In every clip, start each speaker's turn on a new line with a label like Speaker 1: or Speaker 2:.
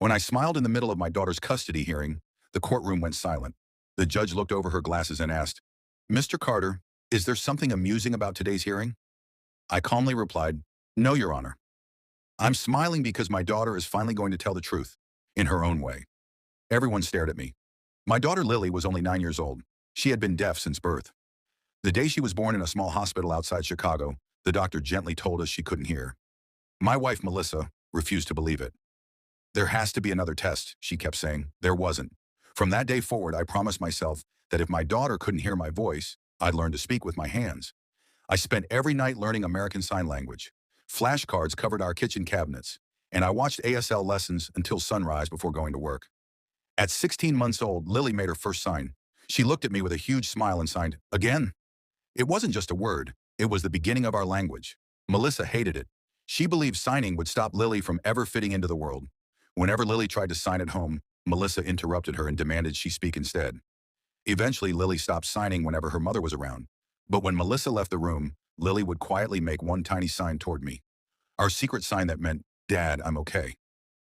Speaker 1: When I smiled in the middle of my daughter's custody hearing, the courtroom went silent. The judge looked over her glasses and asked, "Mr. Carter, is there something amusing about today's hearing?" I calmly replied, "No, Your Honor. I'm smiling because my daughter is finally going to tell the truth, in her own way." Everyone stared at me. My daughter Lily was only 9 years old. She had been deaf since birth. The day she was born in a small hospital outside Chicago, the doctor gently told us she couldn't hear. My wife, Melissa, refused to believe it. "There has to be another test," she kept saying. There wasn't. From that day forward, I promised myself that if my daughter couldn't hear my voice, I'd learn to speak with my hands. I spent every night learning American Sign Language. Flashcards covered our kitchen cabinets, and I watched ASL lessons until sunrise before going to work. At 16 months old, Lily made her first sign. She looked at me with a huge smile and signed, "Again." It wasn't just a word. It was the beginning of our language. Melissa hated it. She believed signing would stop Lily from ever fitting into the world. Whenever Lily tried to sign at home, Melissa interrupted her and demanded she speak instead. Eventually, Lily stopped signing whenever her mother was around. But when Melissa left the room, Lily would quietly make one tiny sign toward me. Our secret sign that meant, "Dad, I'm okay."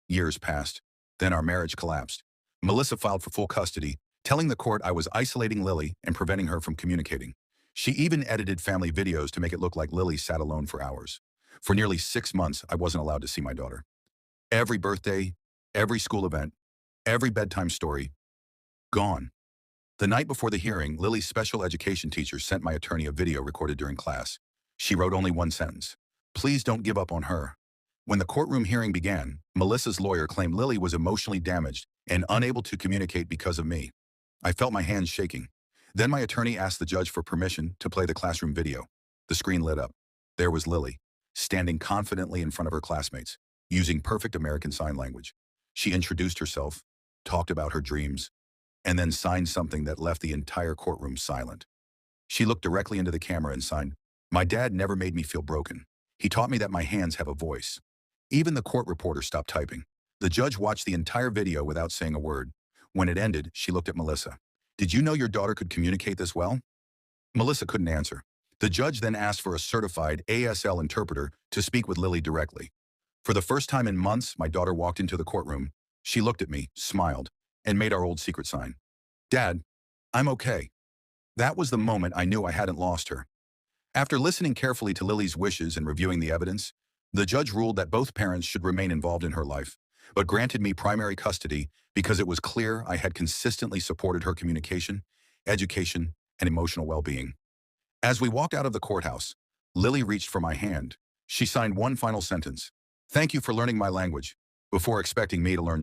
Speaker 1: Years passed. Then our marriage collapsed. Melissa filed for full custody, telling the court I was isolating Lily and preventing her from communicating. She even edited family videos to make it look like Lily sat alone for hours. For nearly 6 months, I wasn't allowed to see my daughter. Every birthday, every school event, every bedtime story, gone. The night before the hearing, Lily's special education teacher sent my attorney a video recorded during class. She wrote only one sentence: "Please don't give up on her." When the courtroom hearing began, Melissa's lawyer claimed Lily was emotionally damaged and unable to communicate because of me. I felt my hands shaking. Then my attorney asked the judge for permission to play the classroom video. The screen lit up. There was Lily, standing confidently in front of her classmates, using perfect American Sign Language. She introduced herself, talked about her dreams, and then signed something that left the entire courtroom silent. She looked directly into the camera and signed, "My dad never made me feel broken. He taught me that my hands have a voice." Even the court reporter stopped typing. The judge watched the entire video without saying a word. When it ended, she looked at Melissa. "Did you know your daughter could communicate this well?" Melissa couldn't answer. The judge then asked for a certified ASL interpreter to speak with Lily directly. For the first time in months, my daughter walked into the courtroom. She looked at me, smiled, and made our old secret sign. "Dad, I'm okay." That was the moment I knew I hadn't lost her. After listening carefully to Lily's wishes and reviewing the evidence, the judge ruled that both parents should remain involved in her life, but granted me primary custody because it was clear I had consistently supported her communication, education, and emotional well-being. As we walked out of the courthouse, Lily reached for my hand. She signed one final sentence: "Thank you for learning my language," before expecting me to learn